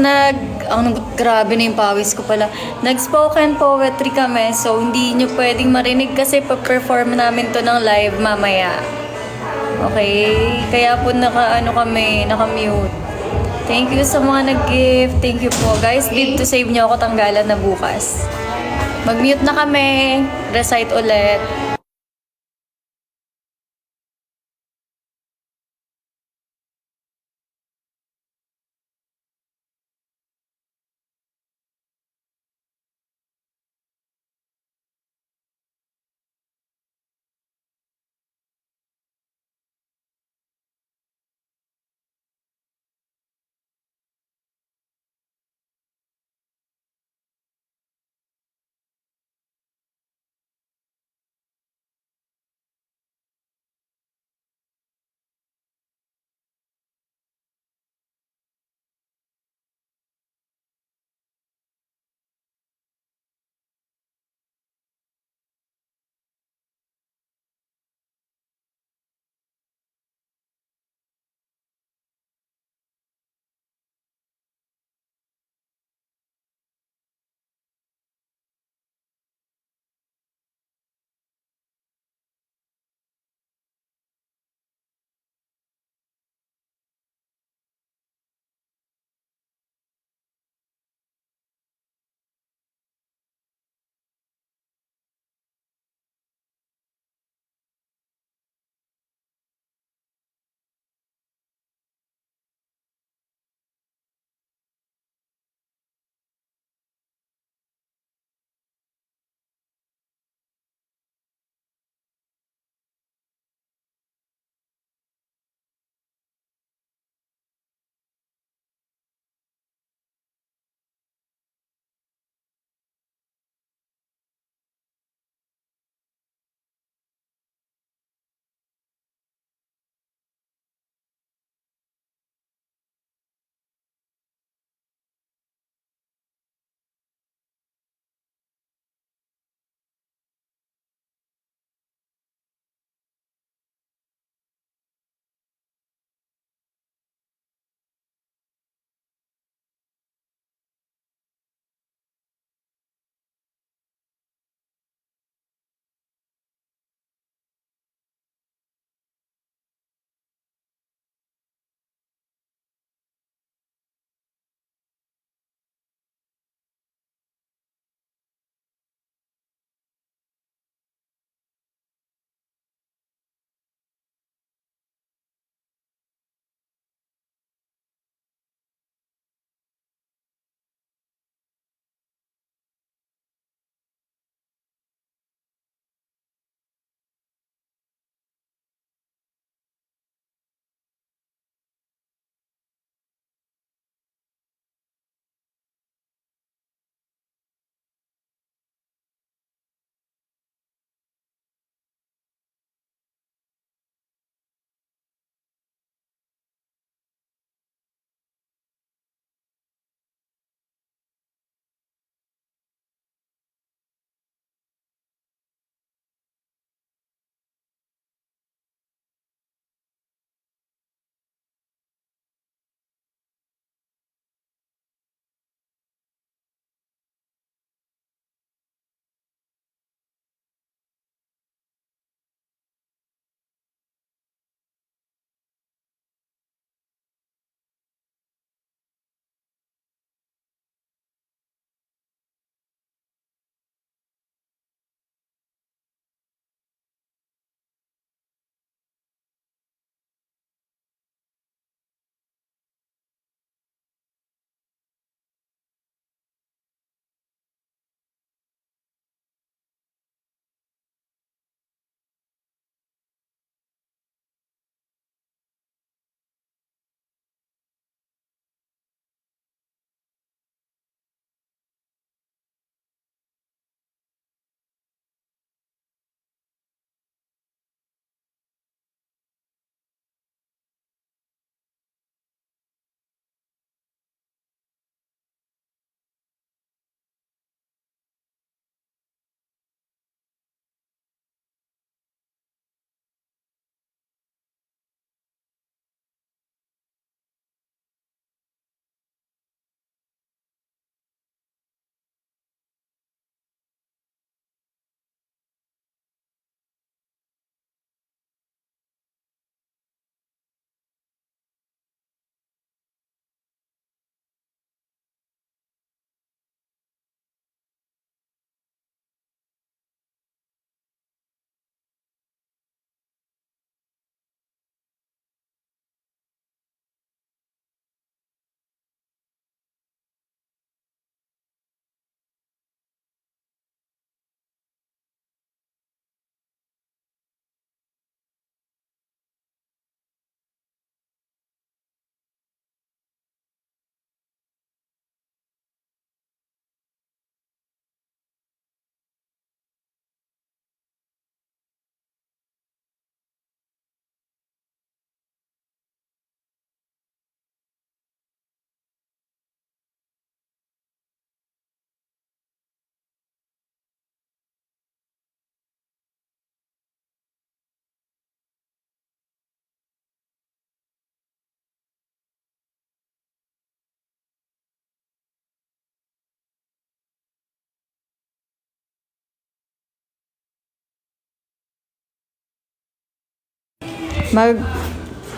Grabe na yung pawis ko pala. Nag-spoken poetry kami, so hindi nyo pwedeng marinig kasi pa-perform namin to ng live mamaya. Okay? Kaya po naka-mute. Thank you sa mga nag-gift. Thank you po. Guys, bid to save nyo ako tanggalan na bukas. Mag-mute na kami. Recite ulit.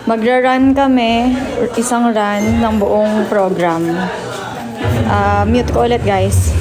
magra-run kami, isang run ng buong program. Mute ko ulit, guys.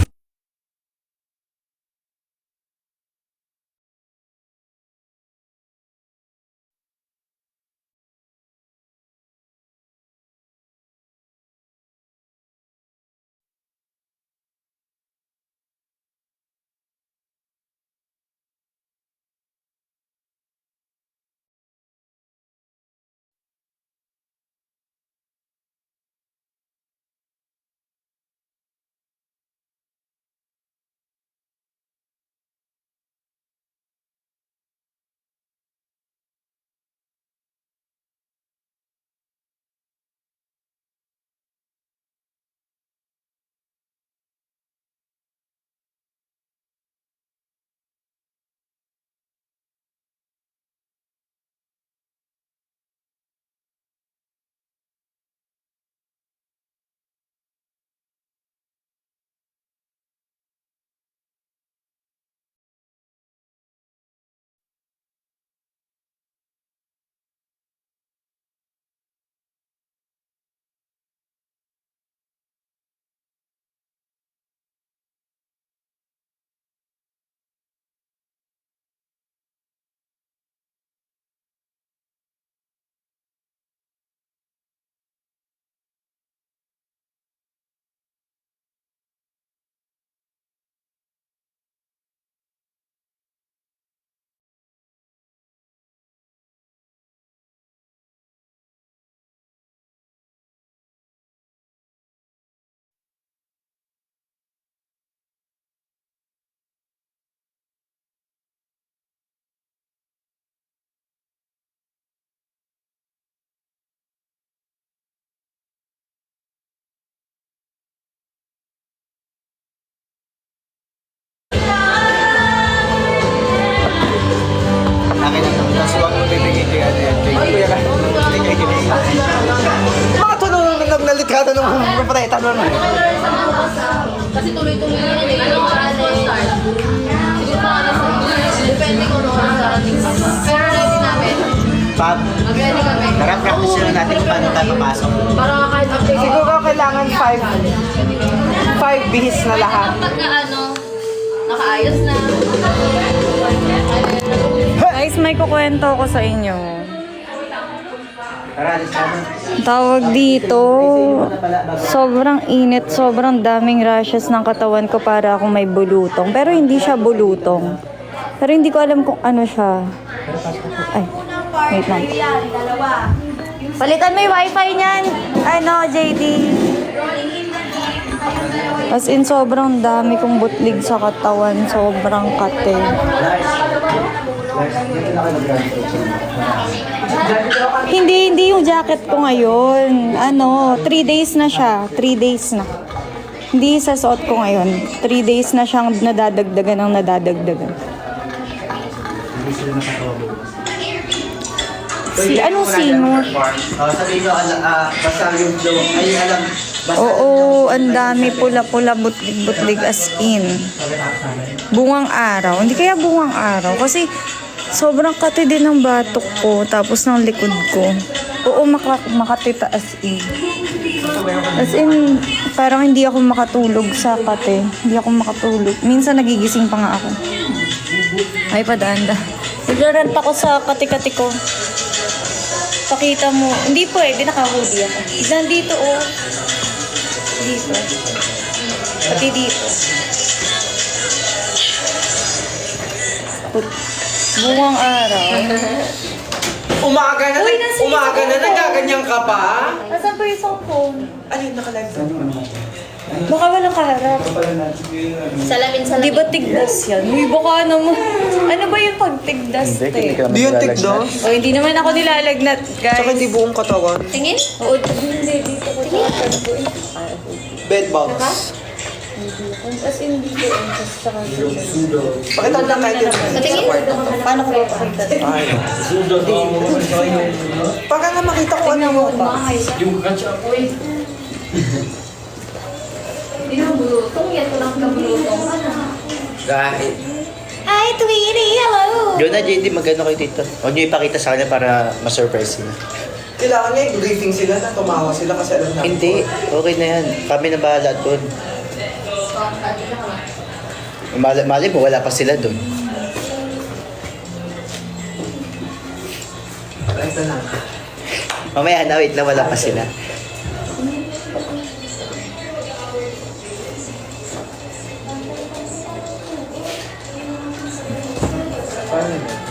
Akin na ito. Tapos huwag mo bibigay kay ano yan. Kay Kuya ka. Kay Kuya. Mga tulong nalikata ng mga patay. Tanong mo. Kasi tuloy-tuloy yan eh. Ano oras mo start? Siguro pa oras mo. Depende kung ano oras darating pa. Pero ready namin. Pab. Mag-ready kami. Tara, practice na natin kung paano tayo papasok. Para kahit update. Siguro kailangan 5 bihis na lahat. Kapag na ano, nakaayos na. Guys, may kukwento ko sa inyo. Tara, alis tayo. Tawag dito, sobrang init, sobrang daming rashes ng katawan ko para akong may bulutong. Pero hindi siya bulutong. Pero hindi ko alam kung ano siya. Ay, wait lang. Palitan mo yung wifi niyan. Ano, JD? As in, sobrang dami kong butlig sa katawan. Sobrang kate. Hindi yung jacket ko ngayon. 3 days na siya. 3 days na. Hindi sa suot ko ngayon. 3 days na siyang nadadagdagan ng nadadagdagan. Anong sino? Sabihin nyo, basta yung joke. Ay, alam. Oo, ang dami pula-pula, butlig-butlig as in. Bungang araw. Hindi kaya bungang araw. Kasi sobrang kati din ng batok ko. Tapos ng likod ko. Oo, makatita as in. As in, parang hindi ako makatulog sa kate. Hindi ako makatulog. Minsan nagigising pa nga ako. Ay, padanda. Nagrarant ako sa kati-kati ko. Pakita mo. Hindi pwede, naka-hoodie ako. Nandito, oh. Dito. Pati dito. Buwang araw. Umaga na, nagaganyan ka pa? Asan pa yung cellphone? Ayun, nakalive. Baka walang kaharap. Salamin. Di ba tigdas yan? Uy, baka naman. Ano ba yung pagtigdas, te? Di yung tikdos? O, hindi naman ako nilalagnat, guys. Tsaka hindi buong katawan. Tingin? Oo, hindi. Dito ko sa Bed bugs. As in, dito. Sa Pakita mo lang kahit yung Sa tingin? Paano ko ipakita? Para nga makita ko ano mo pa. Hindi mo bulutong. Yan ko lang kabulutong. Dahil. Ay, Tweety, hello! Yun na, JD, magano kayo dito. Huwag niyo ipakita sa kanya para ma-surprise sila. Kailangan niya i-briefing sila na tumawa sila kasi alam namin. Hindi, okay na yan. Kami na bahala doon. Mali mo, wala pa sila doon. Ito na. Mamaya na, wait lang, wala pa sila. Paano yun?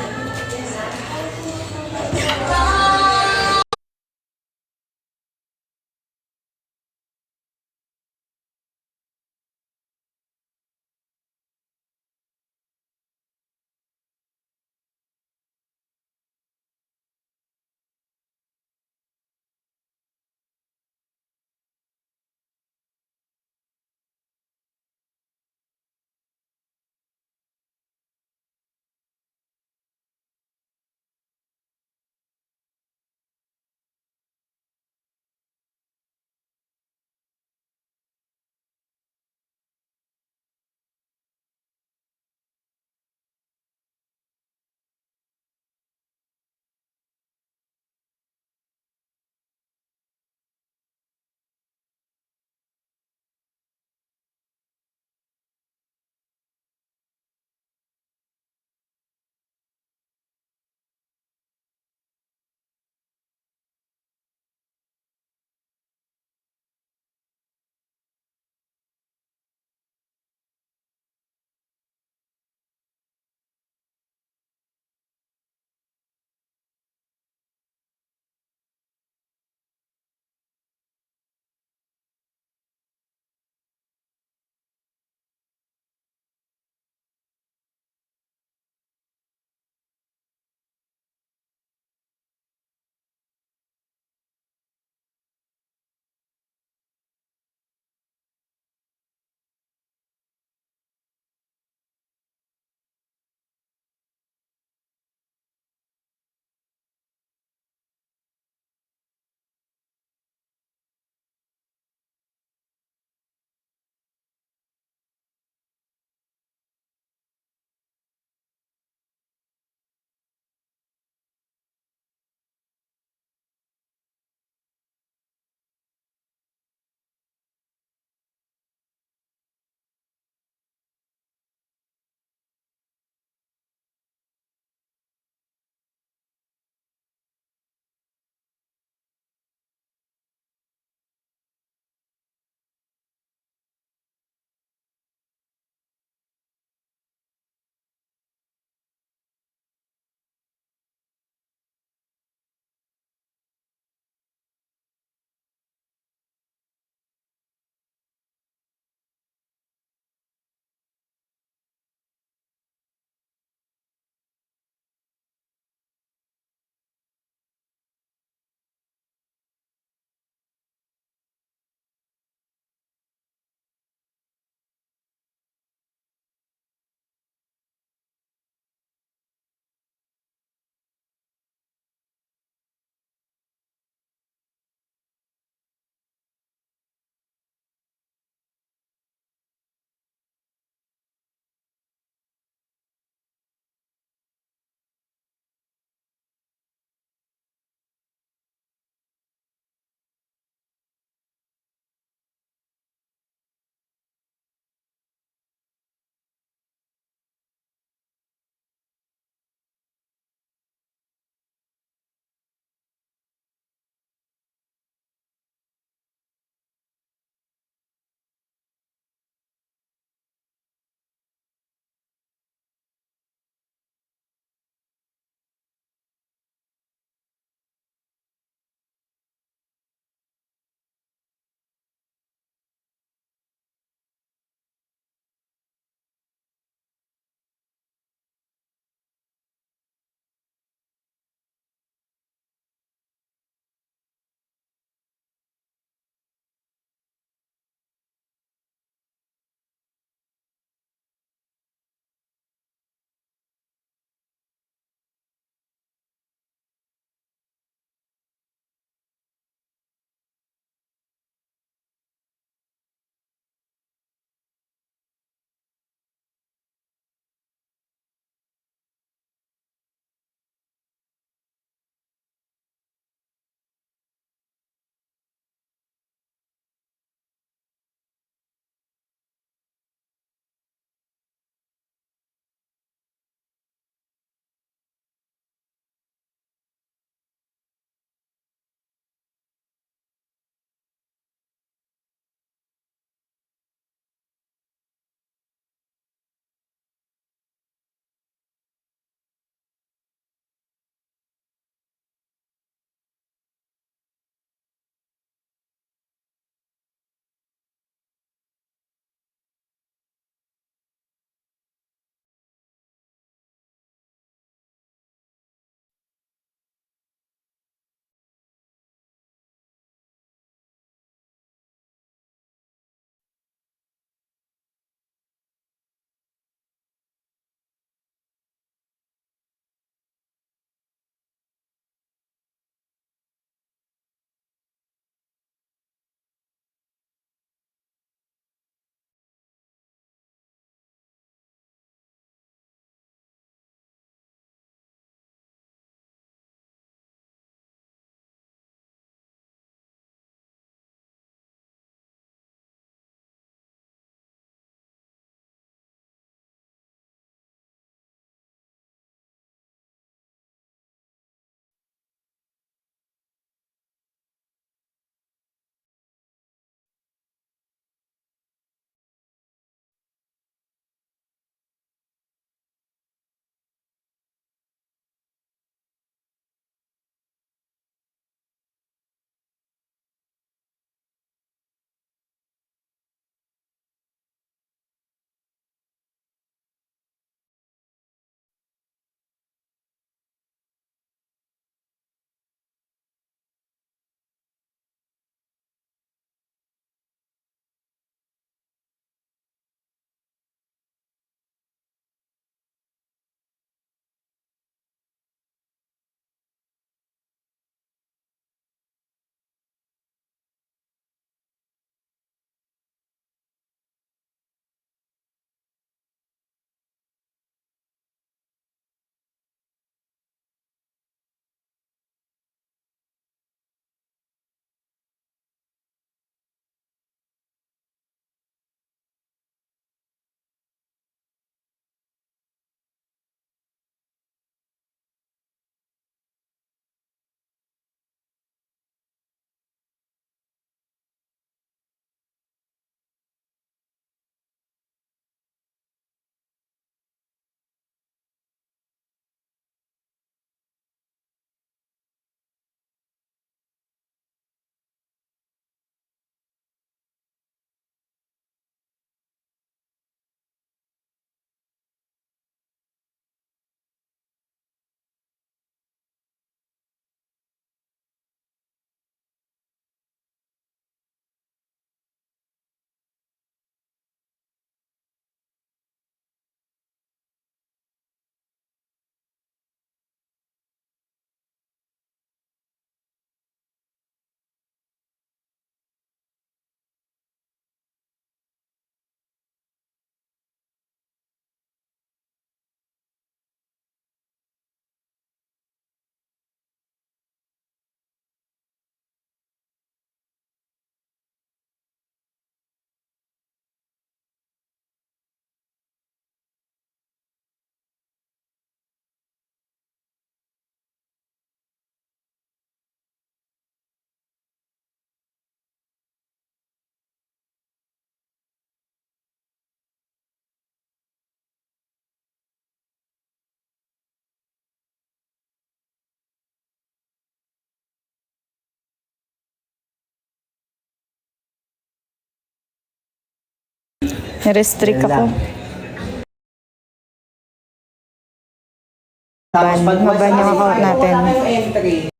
Restrict Yan ako. lang. Tapos pag Maban yung account natin. Entry.